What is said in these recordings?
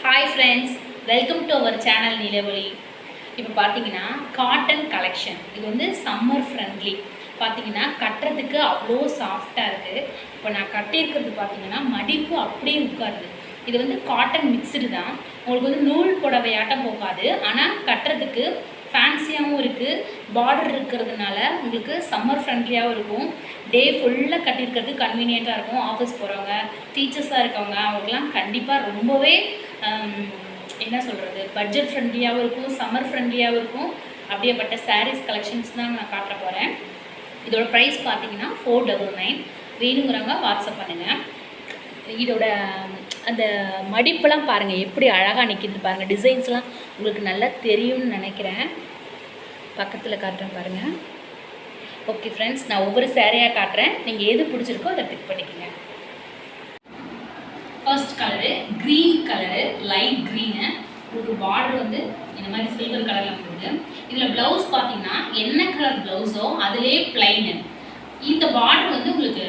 Hi friends, welcome to our channel Nilavali. இப்போ பார்த்தீங்கன்னா cotton collection. இது வந்து சம்மர் ஃப்ரெண்ட்லி. பார்த்தீங்கன்னா கட்டுறதுக்கு அவ்வளோ சாஃப்டாக இருக்குது. இப்போ நான் கட்டியிருக்கிறது பார்த்தீங்கன்னா மடிப்பு அப்படியே உட்காருது. இது வந்து காட்டன் மிக்சடு தான். உங்களுக்கு வந்து நூல் புடவையாட்டம் போகாது. ஆனால் கட்டுறதுக்கு ஃபேன்சியாகவும் இருக்குது. பார்டர் இருக்கிறதுனால உங்களுக்கு சம்மர் ஃப்ரெண்ட்லியாகவும் இருக்கும். டே ஃபுல்லாக கட்டியிருக்கிறது கன்வீனியண்ட்டாக இருக்கும். ஆஃபீஸ் போகிறவங்க, டீச்சர்ஸாக இருக்கவங்க அவங்களுக்குலாம் கண்டிப்பாக ரொம்பவே என்ன சொல்கிறது, பட்ஜெட் ஃப்ரெண்ட்லியாகவும் இருக்கும், சம்மர் ஃப்ரெண்ட்லியாகவும் இருக்கும். அப்படியேப்பட்ட சாரீஸ் கலெக்ஷன்ஸ் தான் நான் காட்ட போகிறேன். இதோட ப்ரைஸ் பார்த்தீங்கன்னா 499. வேணுங்கிறவங்க வாட்ஸ்அப் பண்ணுங்கள். இதோட அந்த மடிப்பெல்லாம் பாருங்கள் எப்படி அழகாக நிற்கிது பாருங்கள். டிசைன்ஸ்லாம் உங்களுக்கு நல்லா தெரியும்னு நினைக்கிறேன். பக்கத்தில் காட்டுறேன் பாருங்கள். ஓகே ஃப்ரெண்ட்ஸ், நான் ஒவ்வொரு சேரீயாக காட்டுறேன். நீங்கள் எது பிடிச்சிருக்கோ அதை பிக் பண்ணிக்கோங்க. First colour green colour, light green. உங்களுக்கு பார்டர் வந்து இந்த மாதிரி சில்வர் கலரில் வந்துருக்கு. இதில் ப்ளவுஸ் பார்த்தீங்கன்னா என்ன கலர் ப்ளவுஸோ அதிலே பிளைனு. இந்த பார்டர் வந்து உங்களுக்கு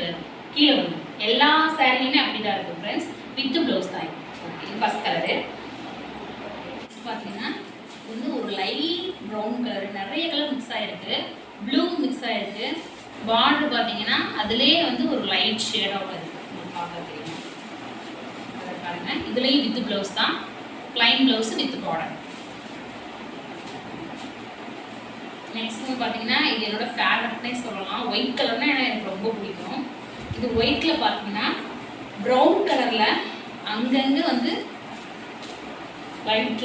கீழே வரும். எல்லா சாரியுமே அப்படி தான் இருக்கும் ஃப்ரெண்ட்ஸ். வித் ப்ளவுஸ் தான். ஓகே, இது ஃபஸ்ட் கலரு. பார்த்தீங்கன்னா வந்து ஒரு லைட் ப்ரௌன் கலரு, நிறைய கலர் மிக்ஸ் ஆகிருக்கு. ப்ளூ மிக்ஸ் ஆகிருக்கு. பார்டர் பார்த்தீங்கன்னா அதிலே வந்து ஒரு லைட் ஷேடாக இருக்குது. உங்களுக்கு பார்க்க தெரியும். பாருங்க, இதுலேயும் வித் ப்ளவுஸ் தான். Plain blouse with border. Next வந்து பார்த்தீங்கன்னா இது என்னோட ஃபேவரட்னே சொல்லலாம். ஒயிட் கலர்னா எனக்கு ரொம்ப பிடிக்கும். இது ஒயிட்டில் பார்த்தீங்கன்னா ப்ரௌன் கலரில் அங்கங்கே வந்து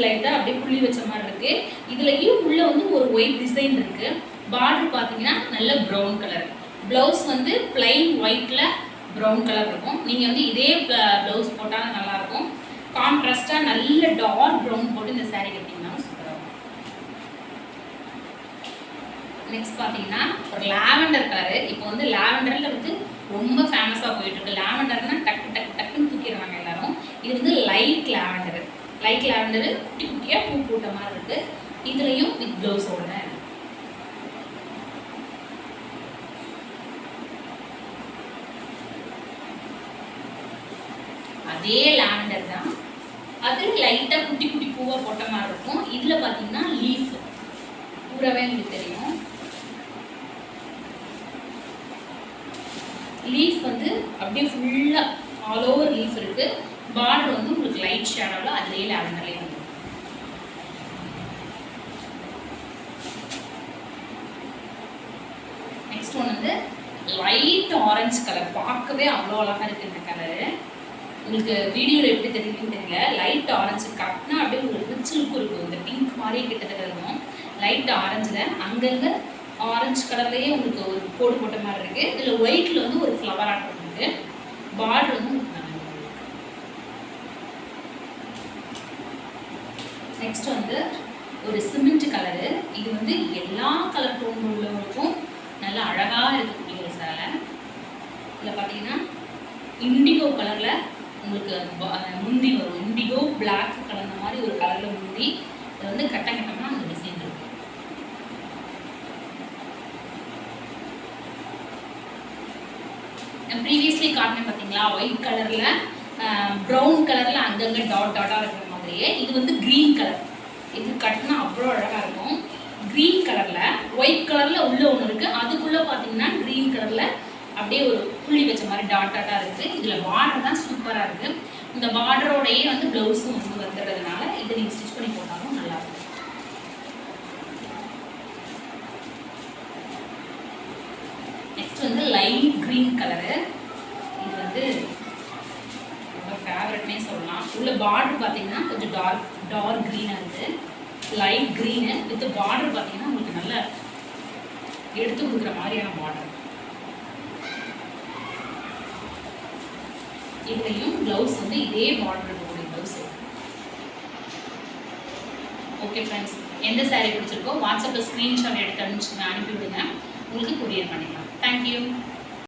லைட்டாக அப்படியே புள்ளி வச்ச மாதிரி இருக்குது. இதுலேயும் உள்ளே வந்து ஒரு ஒயிட் டிசைன் இருக்குது. பார்டர் பார்த்தீங்கன்னா நல்ல ப்ரௌன் கலர். ப்ளவுஸ் வந்து பிளைன் ஒயிட்டில் ப்ரௌன் கலர் இருக்கும். நீங்கள் வந்து இதே ப்ளவுஸ் போட்டாலும் நல்லாயிருக்கும். கான்ட்ராஸ்டாக நல்ல டார்க் ப்ரௌன் போட்டு இந்த சாரீ கட்டிங்கனாலும் சூப்பராக இருக்கும். நெக்ஸ்ட் பார்த்தீங்கன்னா ஒரு லாவெண்டர் கலரு. இப்போ வந்து லாவெண்டரில் வந்து ரொம்ப ஃபேமஸாக போயிட்டுருக்கு. லாவெண்டர்னா டக்குன்னு தூக்கிடுறாங்க எல்லாரும். இது வந்து லைட் லாவெண்டரு. லைட் லாவெண்டரு குட்டி குட்டியாக பூ போட்ட மாதிரி இருக்குது. இதுலேயும் வித் ப்ளவுஸோட தான் இருக்குது. அதே லாவெண்டர் தான். அதில் லைட்டாக குட்டி குட்டி பூவாக போட்ட மாதிரி இருக்கும். இதில் பார்த்தீங்கன்னா லீஃப் பூராவே உங்களுக்கு தெரியும். லீஃப் வந்து அப்படியே ஃபுல்லாக ஆல் ஓவர் லீஃப் இருக்குது. பார்டர் வந்து உங்களுக்கு லைட் ஷேடோவில் அதுலேயே லாவெண்டர்லேயே வந்து. நெக்ஸ்ட் ஒன் வந்து லைட் ஆரஞ்சு கலர். பார்க்கவே அவ்வளோ அழகாக இருக்குது இந்த கலரு. உங்களுக்கு வீடியோவில் எப்படி தெரியுதுன்னு தெரியல. லைட் ஆரஞ்சு கட்டினா அப்படியே ஒரு ரிச் லுக் இருக்கும். இந்த பிங்க் மாதிரியே கிட்டத்தட்ட இருக்கும். லைட் ஆரஞ்சில் அங்கங்கே ஆரஞ்சு கலர்லேயே உங்களுக்கு ஒரு கோடு போட்ட மாதிரி இருக்குது. இதில் ஒயிட்டில் வந்து ஒரு ஃப்ளவர் ஆட் இருக்குது. பார்டர் வந்து உங்களுக்கு நல்லா இருக்குது. நெக்ஸ்ட் வந்து ஒரு சிமெண்ட் கலரு. இது வந்து எல்லா கலர் டோன் உள்ளவங்களுக்கும் நல்லா அழகாக இருக்கக்கூடிய ஒரு சேலை. இதில் பார்த்தீங்கன்னா இண்டிகோ கலரில் உங்களுக்கு முந்தி வரும். இண்டிகோ பிளாக் கலந்த மாதிரி ஒரு கலரில் முந்தி. இது வந்து கட்டமாக அந்த டிசைன் இருக்கு. ப்ரீவியஸ்லி காட்டினேன் பார்த்தீங்களா, ஒயிட் கலரில் ப்ரௌன் கலரில் அங்கங்கே டாட்டாக இருக்கிற மாதிரியே. இது வந்து க்ரீன் கலர். இது கட்டினா அவ்வளோ அழகாக இருக்கும். க்ரீன் கலரில் ஒயிட் கலரில் உள்ளே ஒன்று இருக்குது. அதுக்குள்ளே பார்த்தீங்கன்னா க்ரீன் கலரில் அப்படியே ஒரு புள்ளி வச்ச மாதிரி டாட்டாக இருக்குது. இதில் பார்டர் தான் சூப்பராக இருக்குது. இந்த பார்டரோடையே வந்து ப்ளவுஸும் வந்து வந்துடுறதுனால இதை நீங்கள் ஸ்டிச் பண்ணி போட்டாலும் நல்லாயிருக்கும். நெக்ஸ்ட் வந்து லைட் க்ரீன் கலரு. இது வந்து ரொம்ப ஃபேவரட்னே சொல்லலாம். உள்ள பார்டர் பார்த்தீங்கன்னா கொஞ்சம் டார்க் க்ரீனாக இருக்குது. லைட் க்ரீனு வித் பார்டர் பார்த்தீங்கன்னா உங்களுக்கு நல்லா எடுத்து கொடுக்குற மாதிரியான பார்டர். இதுலேயும் ப்ளவுஸ் வந்து இதே பார்டர் இருக்கக்கூடிய ப்ளவுஸ். ஓகே ஃப்ரெண்ட்ஸ், எந்த சாரீ பிடிச்சிருக்கோ வாட்ஸ்அப்பில் ஸ்க்ரீன்ஷாட் எடுத்து அனுப்பிவிடுங்க. உங்களுக்கு கொரியர் பண்ணிக்கலாம். தேங்க்யூ.